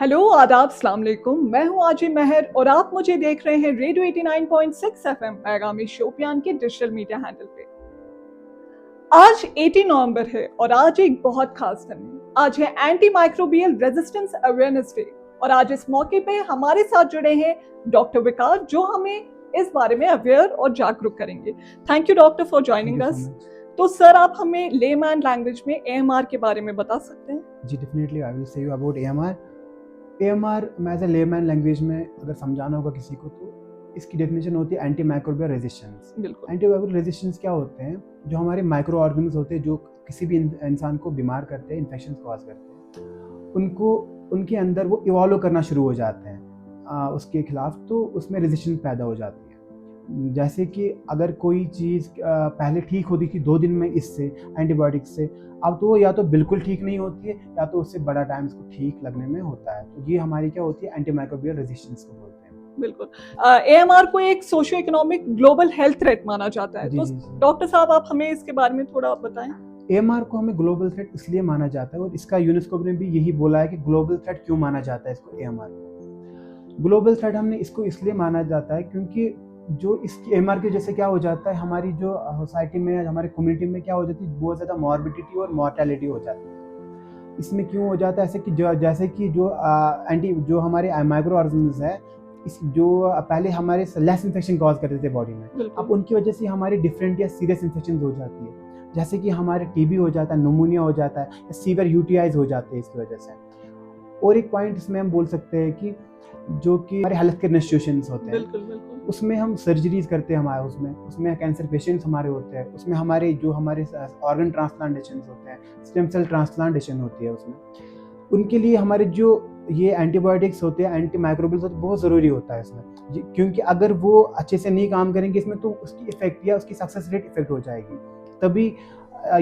Hello, आदाब, अस्सलाम वालेकुम। मैं हूँ आजी महर और आप मुझे देख रहे हैं रेडियो 89.6 एफएम पैगामी शोपियान के डिजिटल मीडिया हैंडल पे। आज 18 नवंबर है और आज एक बहुत खास दिन है। आज है anti microbial resistance awareness day और आज इस मौके पे हमारे साथ जुड़े हैं डॉक्टर विकास, जो हमें इस बारे में अवेयर और जागरूक करेंगे। Thank you doctor for joining us. तो सर, आप हमें लेमैन लैंग्वेज में एएमआर के बारे में बता सकते हैं? जी, definitely I will say you about AMR. AMR मैं एज ए लेमैन लैंग्वेज में अगर समझाना होगा किसी को तो इसकी डेफिनेशन होती है एंटी माइक्रोबियल रेजिस्टेंस। बिल्कुल। एंटी माइक्रोबियल रेजिस्टेंस क्या होते हैं? जो हमारे माइक्रो ऑर्गेनिज्म होते हैं जो किसी भी इंसान को बीमार करते हैं, इन्फेक्शन कॉज करते हैं, उनको उनके अंदर वो इवॉल्व करना शुरू हो जाते हैं उसके खिलाफ, तो उसमें रेजिस्टेंस पैदा हो जाती है। जैसे कि अगर कोई चीज़ पहले ठीक होती थी 2 दिन में इससे एंटीबायोटिक से, अब तो या तो बिल्कुल ठीक नहीं होती है या तो उससे बड़ा टाइम इसको ठीक लगने में होता है। तो ये हमारी क्या होती है, एंटीमाइक्रोबियल रेजिस्टेंस को बोलते हैं। बिल्कुल। एएमआर को एक socio economic global health threat माना जाता है। जी तो जी जी। डॉक्टर साहब, आप हमें इसके बारे में थोड़ा बताएं। एएमआर को हमें ग्लोबल थ्रेट इसलिए माना जाता है और इसका यूनेस्को ने भी यही बोला है कि ग्लोबल थ्रेट क्यों माना जाता है इसको। एएमआर को ग्लोबल थ्रेट हमने इसको इसलिए माना जाता है क्योंकि जो इसकी एएमआर की वजह से क्या हो जाता है, हमारी जो सोसाइटी में, हमारी कम्युनिटी में क्या हो जाती है, बहुत ज़्यादा मॉर्बिडिटी और मॉर्टेलिटी हो जाती है। इसमें क्यों हो जाता है ऐसे कि जैसे कि जो हमारे माइक्रो ऑर्गेनिज्म्स है, इस जो पहले हमारे लेस इन्फेक्शन कॉज करते थे बॉडी में, अब उनकी वजह से हमारी डिफरेंट या सीरियस इन्फेक्शन हो जाती है। जैसे कि हमारे टीबी हो जाता है, निमोनिया हो जाता है या सीवियर यूटीआईज हो जाते हैं इसकी वजह से। और एक पॉइंट इसमें हम बोल सकते हैं कि जो कि हमारे हेल्थ केयर इंस्टीट्यूशंस होते हैं, बिल्कुल। उसमें हम सर्जरीज करते हैं, हमारे उसमें कैंसर पेशेंट्स हमारे होते हैं, उसमें हमारे ऑर्गन ट्रांसप्लांटेशन होते हैं, स्टेम सेल ट्रांसप्लांटेशन होती है, उसमें उनके लिए हमारे जो ये एंटीबायोटिक्स होते हैं, एंटी माइक्रोबियल्स होते हैं, बहुत ज़रूरी होता है इसमें। क्योंकि अगर वो अच्छे से नहीं काम करेंगे इसमें तो उसकी इफेक्ट या उसकी सक्सेस रेट इफेक्ट हो जाएगी, तभी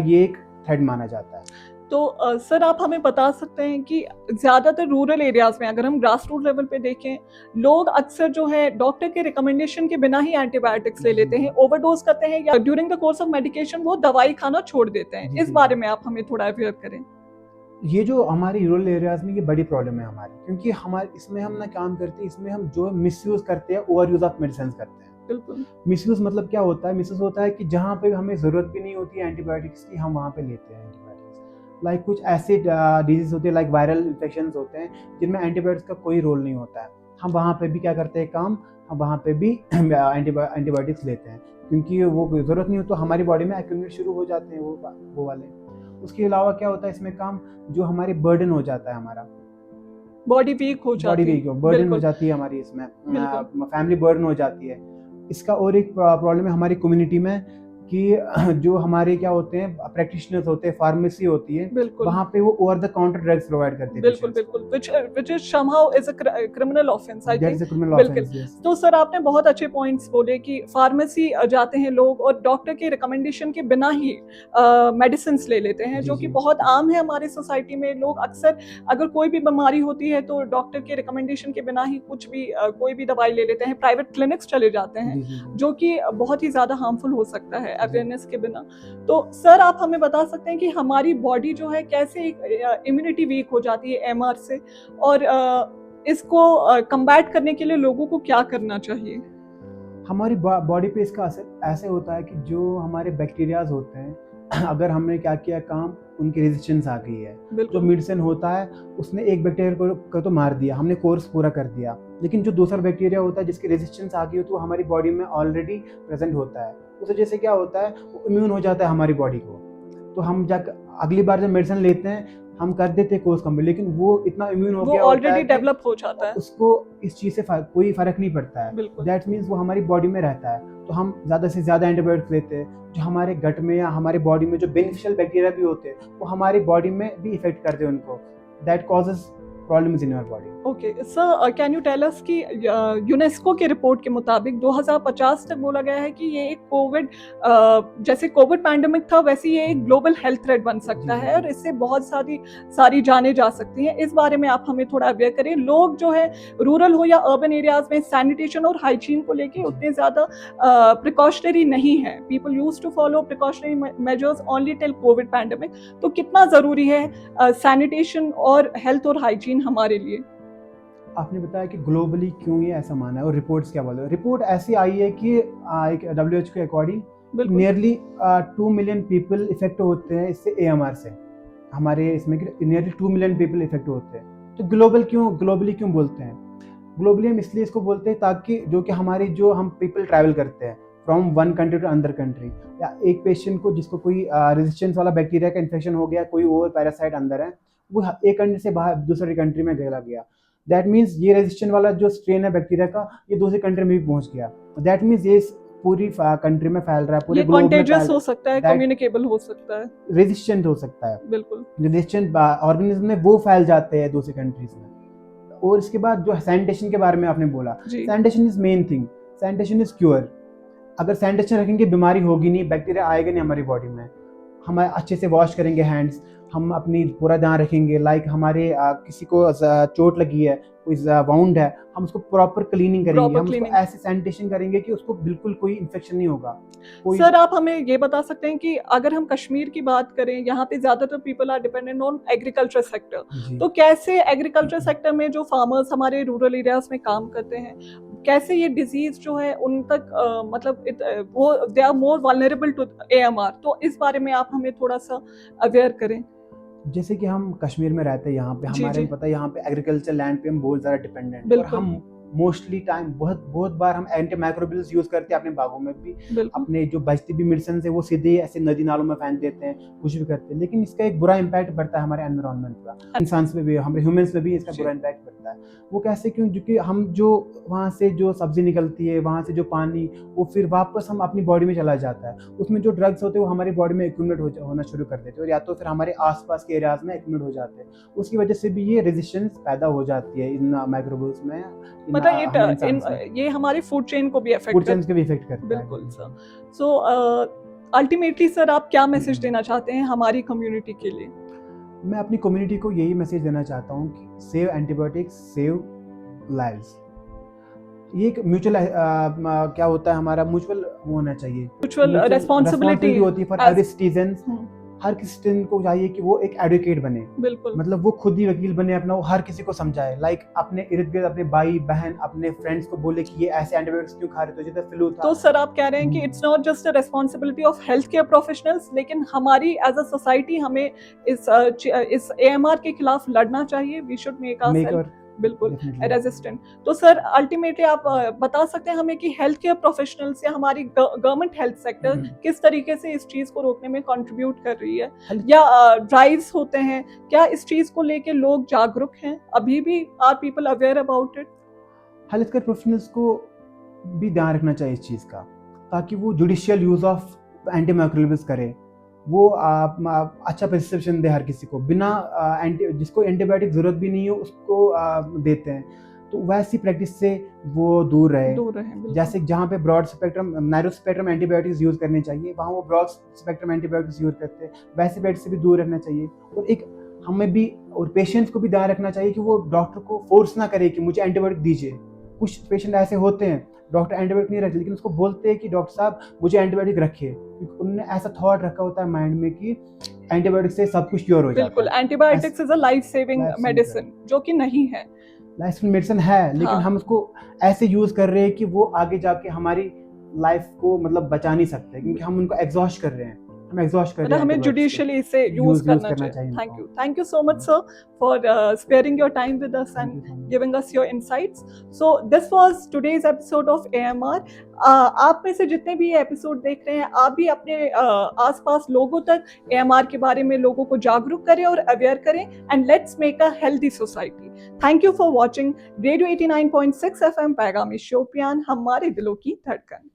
ये एक थ्रेड माना जाता है। तो सर, आप हमें बता सकते हैं कि ज़्यादातर रूरल एरियाज़ में अगर हम ग्रास रूट लेवल पे देखें, लोग अक्सर जो है डॉक्टर के रिकमेंडेशन के बिना ही एंटीबायोटिक्स ले लेते हैं, ओवरडोज करते हैं या during the course of medication वो दवाई खाना छोड़ देते हैं। इस बारे में आप हमें थोड़ा अवेयर करें। ये जो हमारे रूरल एरियाज में ये बड़ी प्रॉब्लम है हमारी, क्योंकि हमारे इसमें हम ना काम करते हैं, इसमें हम जो मिसयूज करते हैं, ओवर यूज ऑफ मेडिसिन करते हैं। बिल्कुल। मिसयूज मतलब क्या होता है? मिसयूज होता है कि जहाँ पे हमें ज़रूरत भी नहीं होती है एंटीबायोटिक्स की, हम वहाँ पे लेते हैं एंटीबायोटिक्स। लाइक कुछ ऐसे डिजीज होते हैं, लाइक वायरल इन्फेक्शन होते हैं, जिनमें एंटीबायोटिक्स का कोई रोल नहीं होता है। हम वहाँ पे भी क्या करते हैं काम, हम वहाँ पे भी एंटीबायोटिक्स लेते हैं, क्योंकि वो ज़रूरत नहीं हो तो हमारी बॉडी में एक्यूमुलेट शुरू हो जाते हैं वो वाले। उसके अलावा क्या होता है इसमें काम, जो हमारे बर्डन हो जाता है, हमारा बॉडी वीक हो जाती है, बर्डन हो जाती है हमारी, इसमें फैमिली बर्डन हो जाती है। इसका और एक प्रॉब्लम है हमारी कम्युनिटी में कि जो हमारे क्या होते हैं, प्रैक्टिशनर्स होते हैं, फार्मेसी होती है, वहाँ पे वो over the counter drugs provide करते हैं। बिल्कुल, which is somehow is a criminal offense, I That is think. a criminal बिल्कुल। offense, yes. तो सर, आपने बहुत अच्छे पॉइंट्स बोले कि फार्मेसी जाते हैं लोग और डॉक्टर के रिकमेंडेशन के बिना ही मेडिसिन ले लेते हैं, जो कि बहुत आम है हमारी सोसाइटी में। लोग अक्सर अगर कोई भी बीमारी होती है तो डॉक्टर के रिकमेंडेशन के बिना ही कुछ भी कोई भी दवाई ले लेते हैं, प्राइवेट क्लिनिक्स चले जाते हैं, जो कि बहुत ही ज़्यादा हार्मफुल हो सकता है अवेयरनेस के बिना। तो सर, आप हमें बता सकते हैं कि हमारी बॉडी जो है कैसे इम्यूनिटी वीक हो जाती है एमआर से, और इसको कम्बैट करने के लिए लोगों को क्या करना चाहिए? हमारी बॉडी पे इसका असर ऐसे होता है कि जो हमारे बैक्टीरियाज होते हैं, अगर हमने क्या किया काम, उनकी रेजिस्टेंस आ गई है, जो मेडिसिन होता है उसने एक बैक्टीरिया को तो मार दिया, हमने कोर्स पूरा कर दिया, लेकिन जो दूसरा बैक्टीरिया होता है जिसकी रेजिस्टेंस आ गई हो तो हमारी बॉडी में ऑलरेडी प्रेजेंट होता है। उस वजह से क्या होता है, वो इम्यून हो जाता है हमारी बॉडी को। तो हम जाकर अगली बार जब मेडिसिन लेते हैं, हम कर देते हैं कोर्स कंप्लीट, लेकिन वो इतना इम्यून हो गया होता है, डेवलप हो जाता है, उसको इस चीज़ से कोई फर्क नहीं पड़ता है। दैट मीन्स वो हमारी बॉडी में रहता है, तो हम ज़्यादा से ज़्यादा एंटीबायोटिक्स लेते हैं, जो हमारे गट में या हमारे बॉडी में जो बेनिफिशियल बैक्टीरिया भी होते हैं वो हमारी बॉडी में भी इफेक्ट करते हैं उनको। That causes problems in your body. Okay sir, can you tell us कि यूनेस्को के रिपोर्ट के मुताबिक 2050 तक बोला गया है कि ये एक कोविड, जैसे कोविड पैंडेमिक था वैसे ये एक ग्लोबल हेल्थ थ्रेट बन सकता है और इससे बहुत सारी जानें जा सकती हैं। इस बारे में आप हमें थोड़ा अवेयर करें। लोग जो है रूरल हो या अर्बन एरियाज में सैनिटेशन और हाइजीन को लेके उतने ज़्यादा प्रिकॉशनरी नहीं है। People use to follow precautionary measures only till COVID pandemic. तो कितना ज़रूरी है सैनिटेशन और हेल्थ और हाइजीन हमारे लिए? आपने बताया कि ग्लोबली क्यों ये ऐसा माना है और रिपोर्ट्स क्या बोल रहे हैं। रिपोर्ट ऐसी आई है कि एक WHO के अकॉर्डिंग बिल्कुल नियरली 2 मिलियन पीपल इफेक्ट होते हैं इससे AMR से। हमारे इसमें नियरली 2 मिलियन पीपल इफेक्ट होते हैं। तो ग्लोबली क्यों बोलते हैं? ग्लोबली हम इसलिए इसको बोलते हैं ताकि जो कि हमारी जो हम पीपल ट्रैवल करते हैं from one country to another country, या एक पेशेंट को जिसको कोई रेजिस्टेंस वाला बैक्टीरिया का इन्फेक्शन हो गया, कोई और पैरासाइट अंदर है, वो एक कंट्री से बाहर दूसरी कंट्री में गया गया, दैट मीन्स ये रेजिस्टेंट वाला जो स्ट्रेन है बैक्टीरिया का, ये दूसरी कंट्री में भी पहुंच गया। दैट मीन्स ये पूरी कंट्री में फैल रहा है, पूरे ये ग्लोब में फैल कॉन्टेजियस रहा हो सकता है, That- कम्युनिकेबल हो सकता है। रेजिस्टेंट हो सकता है। बिल्कुल रेजिस्टेंट ऑर्गेनिज्म में वो फैल जाते हैं दूसरी कंट्रीज में। और इसके बाद जो सैनिटेशन के बारे में आपने बोला, जी sanitation is main thing, sanitation is cure. अगर सैनिटेशन रखेंगे बीमारी होगी नहीं, बैक्टीरिया आएगा नहीं हमारी बॉडी में। हम अच्छे से वॉश करेंगे हैंड्स, हम अपनी पूरा ध्यान रखेंगे, लाइक हमारे किसी को चोट लगी है, कोई वाउंड है, हम उसको प्रॉपर क्लीनिंग करेंगे, Proper हम उसको cleaning। ऐसे सैनिटेशन करेंगे कि उसको बिल्कुल कोई इन्फेक्शन नहीं होगा। कोई सर, आप हमें ये बता सकते हैं कि अगर हम कश्मीर की बात करें, यहाँ पे ज्यादातर people are dependent on agriculture sector, जी। तो कैसे एग्रीकल्चर सेक्टर में जो फार्मर्स हमारे रूरल एरियाज में काम करते हैं, कैसे ये डिजीज जो है उन तक मतलब वो they are more vulnerable to AMR, तो इस बारे में आप हमें थोड़ा सा अवेयर करें। जैसे कि हम कश्मीर में रहते हैं, यहाँ पे जी, हमारे जी। पता है यहाँ पे एग्रीकल्चर लैंड पे हम बहुत ज़्यादा डिपेंडेंट, और बिल्कुल। हम मोस्टली टाइम बहुत बार हम एंटी माइक्रोबियल्स यूज़ करते हैं अपने बागों में भी। बिल्कुल अपने जो बचती भी मेडिसिन है वो सीधे ऐसे नदी नालों में फेंक देते हैं, कुछ भी करते हैं, लेकिन इसका एक बुरा इम्पैक्ट पड़ता है हमारे एनवायरनमेंट पर, इंसान पे भी, हमारे ह्यूमंस पे भी इसका जी। बुरा इम्पैक्ट पड़ता है। वो कैसे? क्योंकि हम जो वहाँ से जो सब्जी निकलती है, वहाँ से जो पानी, वो फिर वापस हम अपनी बॉडी में चला जाता है। उसमें जो ड्रग्स होते हैं वो हमारी बॉडी में एक्यूमुलेट होना शुरू कर देते हैं, और या तो फिर हमारे आसपास के एरियाज में एक्यूमुलेट हो जाते हैं। उसकी वजह से भी ये रेजिस्टेंस पैदा हो जाती है इन माइक्रोब्स में, मतलब ये हमारी फूड चेन को भी फूड अफेक्ट चेन्स के भी इफेक्ट करता है। बिल्कुल सर। सो अल्टीमेटली सर, आप क्या मैसेज देना चाहते हैं हमारी कम्युनिटी के लिए? मैं अपनी कम्युनिटी को यही मैसेज देना चाहता हूँ कि सेव एंटीबायोटिक्स, सेव लाइव्स। ये एक म्यूचुअल क्या होता है, हमारा म्यूचुअल होना चाहिए, म्यूचुअल रिस्पॉन्सिबिलिटी होती है फॉर एवरी सिटीजन। हर किसी सिटीजन को चाहिए कि वो एक एडवोकेट बने, बिल्कुल मतलब वो खुद ही वकील बने अपना, वो हर किसी को समझाए, लाइक अपने इर्द गिर्द अपने भाई बहन अपने फ्रेंड्स को बोले कि ये ऐसे एंटीबायोटिक्स क्यों खा रहे हो, जैसे फ्लू था। तो सर, आप कह रहे हैं कि it's not just a responsibility of health care professionals, लेकिन हमारी एज अ सोसाइटी हमें इस AMR के खिलाफ लड़ना चाहिए। वी शुड मेक आवरसेल्फ बिल्कुल रेजिस्टेंट। तो सर, अल्टीमेटली आप बता सकते हैं हमें कि हेल्थ केयर प्रोफेशनल्स या हमारी गवर्नमेंट हेल्थ सेक्टर किस तरीके से इस चीज को रोकने में कंट्रीब्यूट कर रही है, या ड्राइव्स होते हैं, क्या इस चीज को लेके लोग जागरूक हैं? अभी भी are people aware about it? Health care professionals को भी ध्यान रखना चाहिए इस चीज़ का, ताकि वो judicial use of anti microbials करे, वो अच्छा प्रिस्क्रिप्शन दे हर किसी को, बिना जिसको एंटीबायोटिक ज़रूरत भी नहीं हो उसको देते हैं, तो वैसी प्रैक्टिस से वो दूर रहे। बिल्कुल। जैसे जहाँ पे broad spectrum narrow spectrum antibiotics use करने चाहिए, वहाँ वो ब्रॉड स्पेक्ट्रम एंटीबायोटिक्स यूज़ करते हैं, वैसे बेड से भी दूर रहना चाहिए। और एक हमें भी और पेशेंट्स को भी ध्यान रखना चाहिए कि वो डॉक्टर को फोर्स ना करे कि मुझे एंटीबायोटिक दीजिए। कुछ पेशेंट ऐसे होते हैं, डॉक्टर एंटीबायोटिक नहीं रखते, लेकिन उसको बोलते हैं कि डॉक्टर साहब मुझे एंटीबायोटिक रखिए, क्योंकि उन्होंने ऐसा थॉट रखा होता है माइंड में कि एंटीबायोटिक से सब कुछ क्योर हो जाता है। बिल्कुल, antibiotics is a life saving medicine, जो कि नहीं है। लाइफ सेविंग मेडिसिन है, लेकिन हम उसको ऐसे यूज कर रहे हैं कि वो आगे जाके हमारी लाइफ को मतलब बचा नहीं सकते, क्योंकि हम उनको एग्जॉस्ट कर रहे हैं, हमें जुडिशियली इसे यूज करना चाहिए। Thank you so much sir for sparing your time with us and giving us your insights. So this was today's episode of AMR। आप में से जितने भी ये एपिसोड देख रहे हैं, आप भी अपने आसपास लोगों तक AMR के बारे में लोगों को जागरूक करें और अवेयर करें, and let's make a healthy society. Thank you for watching radio 89.6 FM पैगाम शोपियान, हमारे दिलों की धड़कन।